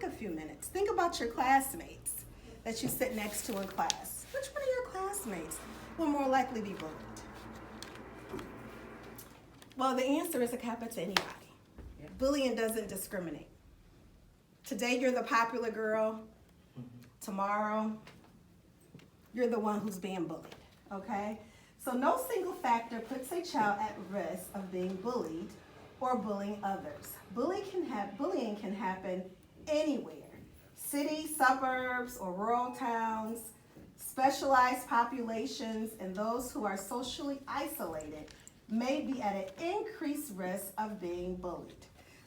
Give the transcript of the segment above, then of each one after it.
a few minutes. Think about your classmates that you sit next to in class. Which one of your classmates will more likely be bullied? Well, the answer is it can happen to anybody. Yeah. Bullying doesn't discriminate. Today you're the popular girl. Tomorrow you're the one who's being bullied, okay? So no single factor puts a child at risk of being bullied or bullying others. Bullying can happen anywhere. Cities, suburbs, or rural towns, specialized populations, and those who are socially isolated may be at an increased risk of being bullied.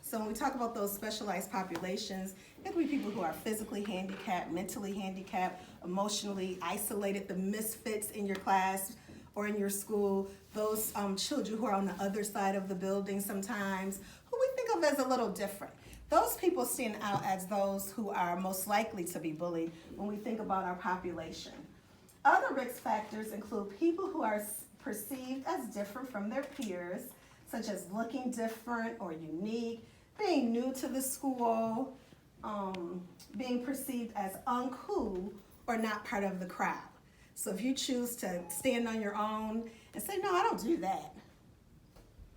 So when we talk about those specialized populations, it could be people who are physically handicapped, mentally handicapped, emotionally isolated, the misfits in your class or in your school, those children who are on the other side of the building sometimes, who we think of as a little different. Those people stand out as those who are most likely to be bullied when we think about our population. Other risk factors include people who are perceived as different from their peers, such as looking different or unique, being new to the school, being perceived as uncool or not part of the crowd. So if you choose to stand on your own and say, no, I don't do that,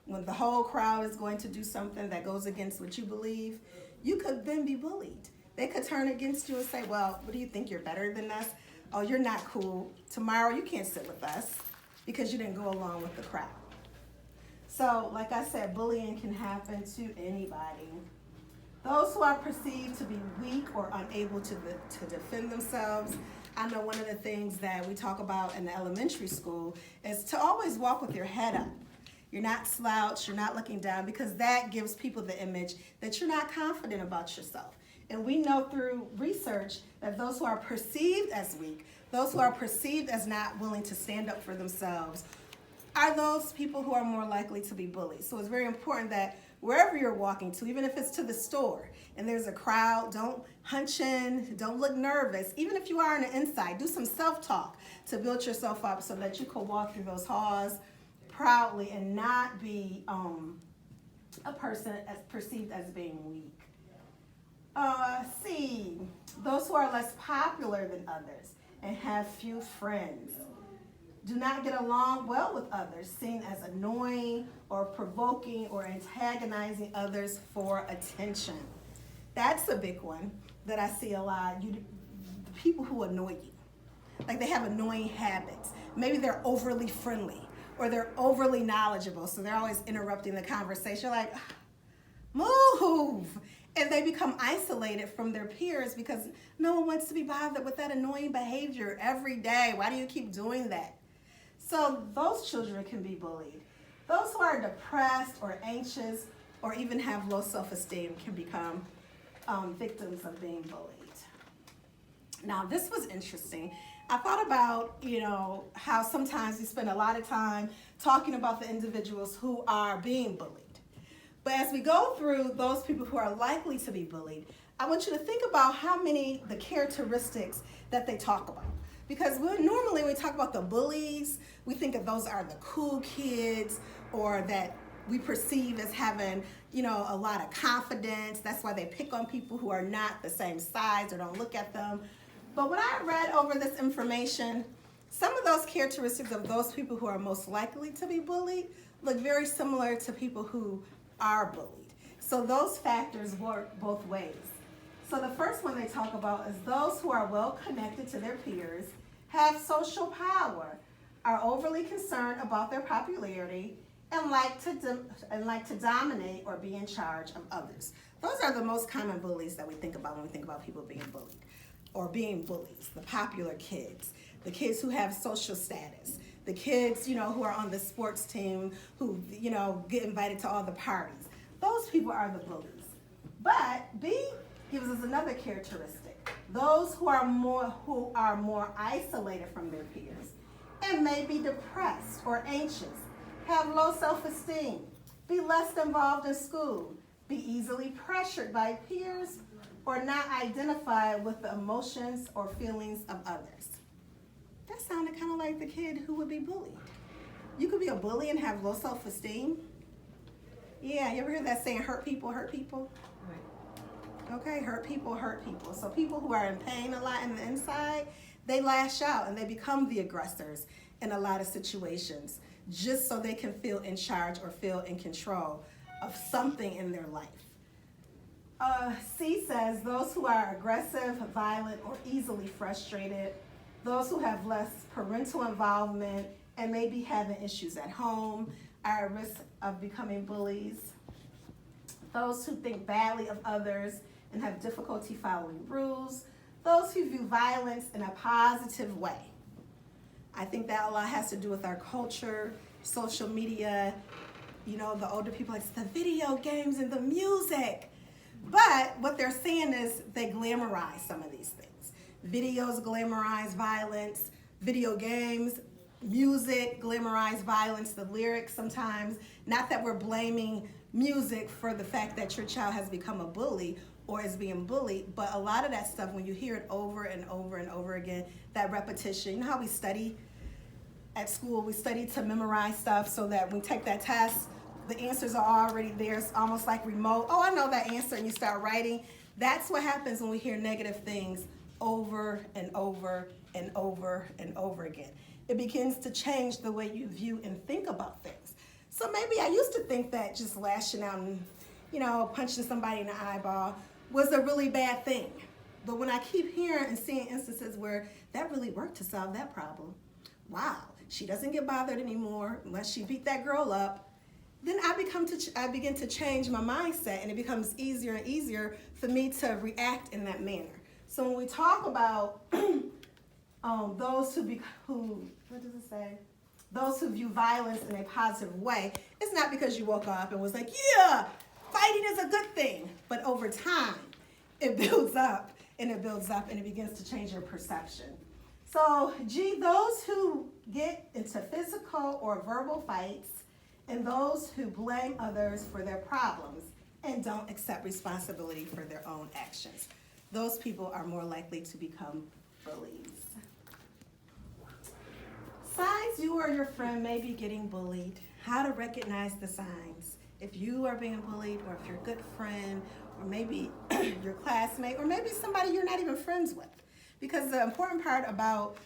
when the whole crowd is going to do something that goes against what you believe, you could then be bullied. They could turn against you and say, well, what do you think, you're better than us? Oh, you're not cool. Tomorrow you can't sit with us because you didn't go along with the crowd. So, like I said, bullying can happen to anybody. Those who are perceived to be weak or unable to defend themselves, I know one of the things that we talk about in the elementary school is to always walk with your head up. You're not slouched, you're not looking down, because that gives people the image that you're not confident about yourself. And we know through research that those who are perceived as weak, those who are perceived as not willing to stand up for themselves, are those people who are more likely to be bullied. So it's very important that wherever you're walking to, even if it's to the store and there's a crowd, don't hunch in, don't look nervous. Even if you are on the inside, do some self-talk to build yourself up so that you can walk through those halls proudly and not be a person as perceived as being weak. C, those who are less popular than others and have few friends. Do not get along well with others, seen as annoying or provoking or antagonizing others for attention. That's a big one that I see a lot. The people who annoy you. Like they have annoying habits. Maybe they're overly friendly or they're overly knowledgeable, so they're always interrupting the conversation. You're like, move! And they become isolated from their peers because no one wants to be bothered with that annoying behavior every day. Why do you keep doing that? So those children can be bullied. Those who are depressed or anxious or even have low self-esteem can become victims of being bullied. Now, this was interesting. I thought about, how sometimes we spend a lot of time talking about the individuals who are being bullied. But as we go through those people who are likely to be bullied, I want you to think about the characteristics that they talk about. Because normally when we talk about the bullies, we think of those are the cool kids or that we perceive as having, a lot of confidence. That's why they pick on people who are not the same size or don't look at them. But when I read over this information, some of those characteristics of those people who are most likely to be bullied look very similar to people who are bullied. So those factors work both ways. So the first one they talk about is those who are well connected to their peers, have social power, are overly concerned about their popularity, and like to dominate or be in charge of others. Those are the most common bullies that we think about when we think about people being bullied or being bullies. The popular kids, the kids who have social status, the kids, who are on the sports team, who, get invited to all the parties. Those people are the bullies. But B gives us another characteristic. Those who are more isolated from their peers and may be depressed or anxious, have low self-esteem, be less involved in school, be easily pressured by peers, or not identify with the emotions or feelings of others. That sounded kind of like the kid who would be bullied. You could be a bully and have low self-esteem. Yeah, you ever hear that saying, hurt people, hurt people? Right. Okay, hurt people hurt people. So people who are in pain a lot in the inside, they lash out and they become the aggressors in a lot of situations just so they can feel in charge or feel in control of something in their life. C says those who are aggressive, violent, or easily frustrated, those who have less parental involvement and maybe having issues at home are at risk of becoming bullies. Those who think badly of others and have difficulty following rules, those who view violence in a positive way. I think that a lot has to do with our culture, social media, you know, the older people, it's the video games and the music. But what they're saying is they glamorize some of these things. Videos glamorize violence, video games, music glamorize violence, the lyrics sometimes. Not that we're blaming music for the fact that your child has become a bully or is being bullied, but a lot of that stuff, when you hear it over and over and over again, that repetition, you know how we study at school, we study to memorize stuff so that when we take that test, the answers are already there. It's almost like remote. Oh, I know that answer, and you start writing. That's what happens when we hear negative things over and over and over and over again. It begins to change the way you view and think about things. So maybe I used to think that just lashing out and, you know, punching somebody in the eyeball was a really bad thing. But when I keep hearing and seeing instances where that really worked to solve that problem, wow, she doesn't get bothered anymore unless she beat that girl up, then I begin to change my mindset, and it becomes easier and easier for me to react in that manner. So when we talk about those what does it say? Those who view violence in a positive way, it's not because you woke up and was like, yeah, fighting is a good thing. But over time, it builds up and it builds up and it begins to change your perception. So G, those who get into physical or verbal fights, and those who blame others for their problems and don't accept responsibility for their own actions. Those people are more likely to become bullies. Signs you or your friend may be getting bullied. How to recognize the signs. If you are being bullied, or if your good friend, or maybe your classmate, or maybe somebody you're not even friends with. Because the important part about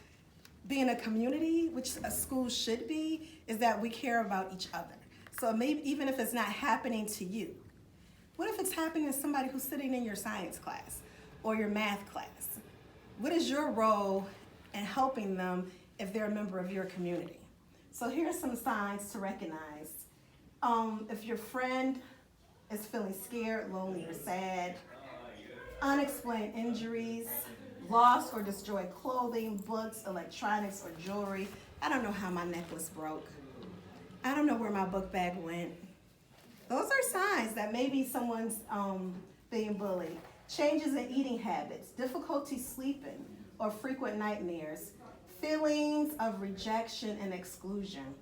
being a community, which a school should be, is that we care about each other. So maybe even if it's not happening to you, what if it's happening to somebody who's sitting in your science class or your math class? What is your role in helping them if they're a member of your community? So here are some signs to recognize. If your friend is feeling scared, lonely, or sad, unexplained injuries, lost or destroyed clothing, books, electronics, or jewelry. I don't know how my necklace broke. I don't know where my book bag went. Those are signs that maybe someone's being bullied. Changes in eating habits, difficulty sleeping, or frequent nightmares, feelings of rejection and exclusion,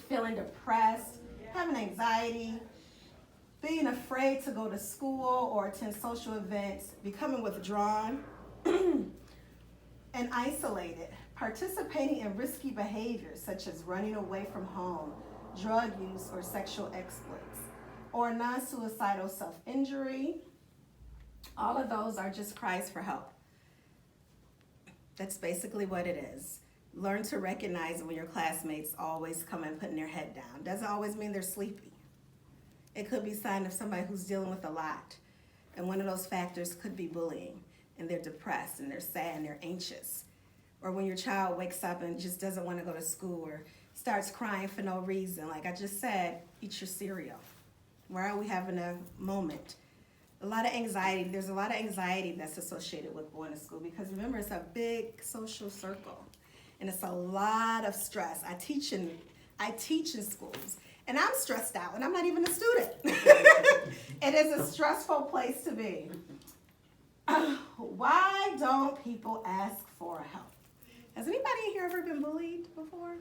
feeling depressed, having anxiety, being afraid to go to school or attend social events, becoming withdrawn and isolated, participating in risky behaviors such as running away from home, drug use, or sexual exploits, or non-suicidal self-injury. All of those are just cries for help. That's basically what it is. Learn to recognize when your classmates always come and putting their head down. Doesn't always mean they're sleepy. It could be a sign of somebody who's dealing with a lot. And one of those factors could be bullying, and they're depressed and they're sad and they're anxious. Or when your child wakes up and just doesn't want to go to school or starts crying for no reason. Like I just said, eat your cereal. Why are we having a moment? A lot of anxiety. There's a lot of anxiety that's associated with going to school because remember, it's a big social circle and it's a lot of stress. I teach in schools and I'm stressed out and I'm not even a student. It is a stressful place to be. Why don't people ask for help? Has anybody in here ever been bullied before?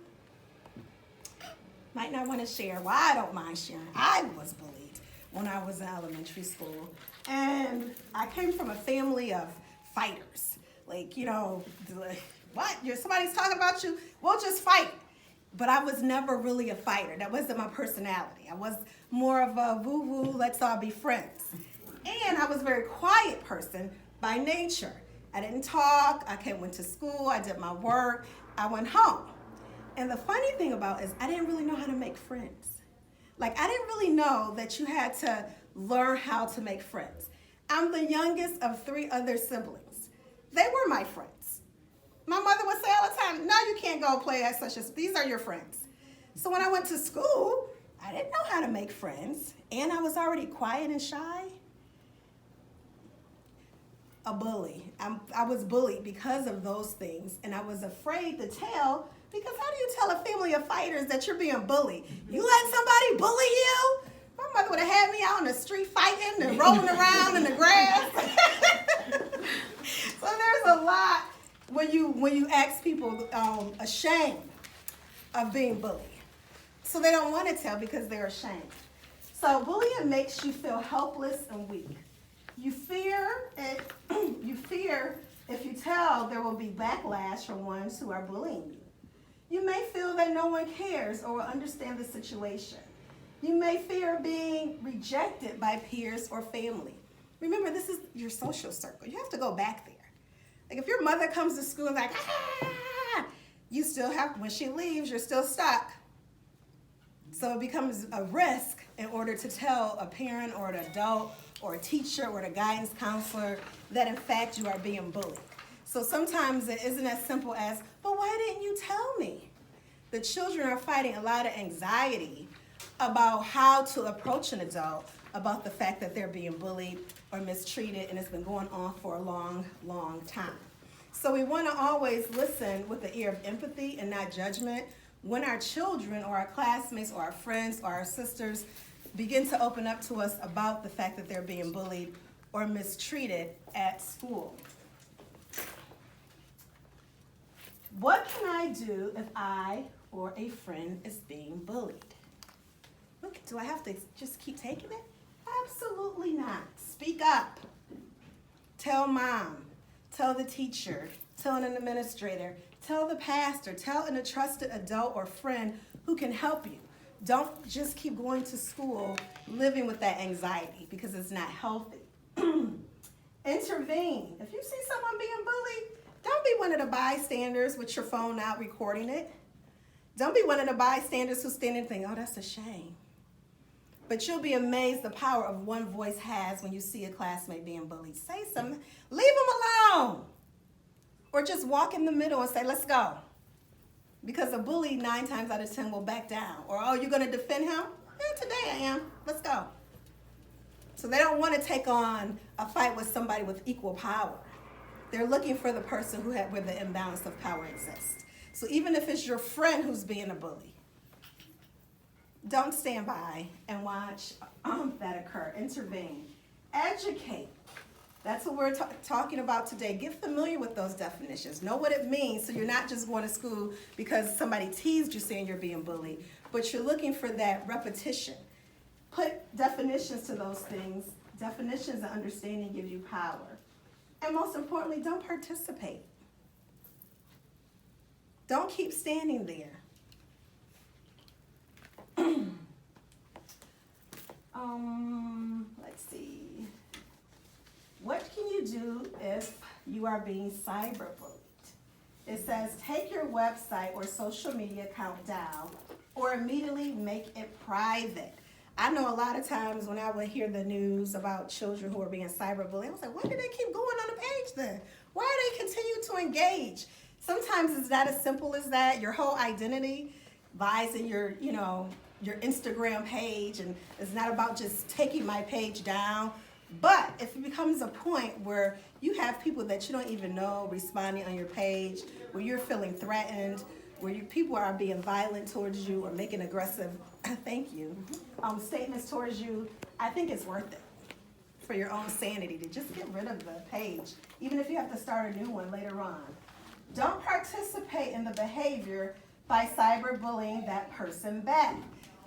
Might not want to share. Well, I don't mind sharing. I was bullied when I was in elementary school. And I came from a family of fighters. Like, you know, what? Somebody's talking about you? We'll just fight. But I was never really a fighter. That wasn't my personality. I was more of a woo-woo, let's all be friends. And I was very quiet. person by nature. I didn't talk, went to school, I did my work, I went home. And the funny thing about it is I didn't really know how to make friends. Like, I didn't really know that you had to learn how to make friends. I'm the youngest of 3 other siblings. They were my friends. My mother would say all the time, no, you can't go play at such as, these are your friends. So when I went to school, I didn't know how to make friends, and I was already quiet and shy. A bully. I was bullied because of those things, and I was afraid to tell, because how do you tell a family of fighters that you're being bullied? You let somebody bully you? My mother would have had me out on the street fighting and rolling around in the grass. So there's a lot when you ask people ashamed of being bullied. So they don't want to tell because they're ashamed. So bullying makes you feel helpless and weak. You fear if you tell there will be backlash from ones who are bullying you. You may feel that no one cares or will understand the situation. You may fear being rejected by peers or family. Remember, this is your social circle. You have to go back there. Like if your mother comes to school and like, you still have, when she leaves, you're still stuck. So it becomes a risk in order to tell a parent or an adult or a teacher or a guidance counselor that in fact you are being bullied. So sometimes it isn't as simple as, but why didn't you tell me? The children are fighting a lot of anxiety about how to approach an adult about the fact that they're being bullied or mistreated, and it's been going on for a long, long time. So we want to always listen with the ear of empathy and not judgment when our children or our classmates or our friends or our sisters begin to open up to us about the fact that they're being bullied or mistreated at school. What can I do if I or a friend is being bullied? Look, do I have to just keep taking it? Absolutely not. Speak up. Tell mom. Tell the teacher. Tell an administrator. Tell the pastor. Tell a trusted adult or friend who can help you. Don't just keep going to school living with that anxiety because it's not healthy. Intervene. If you see someone being bullied, don't be one of the bystanders with your phone out recording it. Don't be one of the bystanders who's standing and think, oh, that's a shame. But you'll be amazed the power of one voice has when you see a classmate being bullied. Say something. Leave them alone. Or just walk in the middle and say, let's go. Because a bully 9 times out of 10 will back down. Or, oh, you're going to defend him? Yeah, today I am. Let's go. So they don't want to take on a fight with somebody with equal power. They're looking for the person where the imbalance of power exists. So even if it's your friend who's being a bully, don't stand by and watch that occur. Intervene. Educate. That's what we're talking about today. Get familiar with those definitions. Know what it means so you're not just going to school because somebody teased you saying you're being bullied, but you're looking for that repetition. Put definitions to those things. Definitions and understanding give you power. And most importantly, don't participate. Don't keep standing there. Let's see. What can you do if you are being cyberbullied? It says take your website or social media account down or immediately make it private. I know a lot of times when I would hear the news about children who are being cyberbullied, I was like, why do they keep going on the page then? Why do they continue to engage? Sometimes it's not as simple as that. Your whole identity lies in your Instagram page, and it's not about just taking my page down. But if it becomes a point where you have people that you don't even know responding on your page, where you're feeling threatened, where people are being violent towards you or making aggressive, thank you, statements towards you, I think it's worth it for your own sanity to just get rid of the page, even if you have to start a new one later on. Don't participate in the behavior by cyberbullying that person back.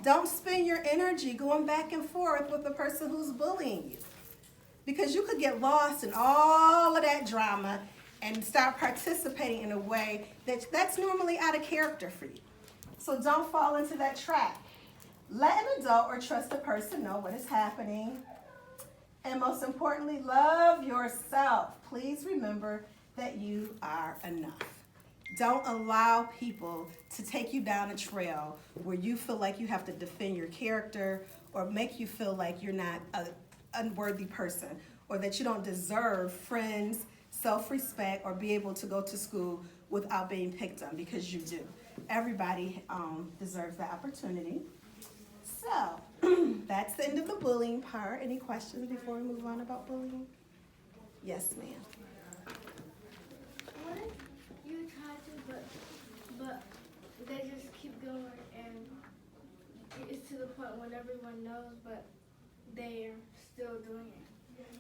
Don't spend your energy going back and forth with the person who's bullying you, because you could get lost in all of that drama and start participating in a way that's normally out of character for you. So don't fall into that trap. Let an adult or trusted person know what is happening. And most importantly, love yourself. Please remember that you are enough. Don't allow people to take you down a trail where you feel like you have to defend your character or make you feel like you're not an unworthy person or that you don't deserve friends, self-respect, or be able to go to school without being picked on, because you do. Everybody deserves that opportunity. So that's the end of the bullying part. Any questions before we move on about bullying? Yes, ma'am. What if you try to, but they just keep going and it's to the point when everyone knows, but they're still doing it?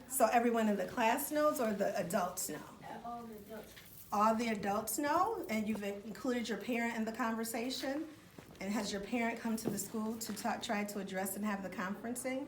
So everyone in the class knows, or the adults know? All the adults. All the adults know, and you've included your parent in the conversation? And has your parent come to the school to try to address and have the conferencing?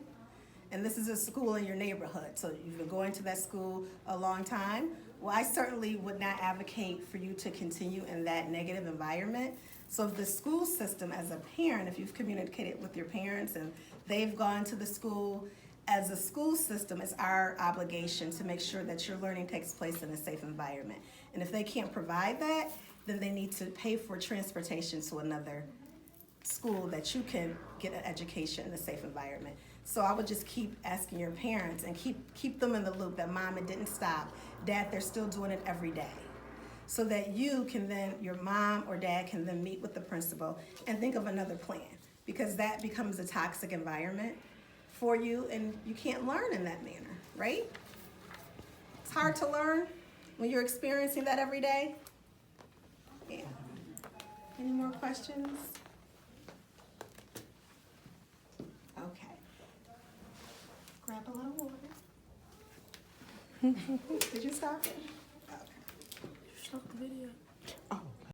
And this is a school in your neighborhood, so you've been going to that school a long time. Well, I certainly would not advocate for you to continue in that negative environment. So if the school system, as a parent, if you've communicated with your parents and they've gone to the school, as a school system, it's our obligation to make sure that your learning takes place in a safe environment. And if they can't provide that, then they need to pay for transportation to another school that you can get an education in a safe environment. So I would just keep asking your parents and keep them in the loop that mom, it didn't stop. Dad, they're still doing it every day. So that you can then, your mom or dad can then meet with the principal and think of another plan, because that becomes a toxic environment for you and you can't learn in that manner, right? It's hard to learn when you're experiencing that every day. Yeah. Any more questions? Okay. Grab a little water. Did you stop it? Okay. Stop the video.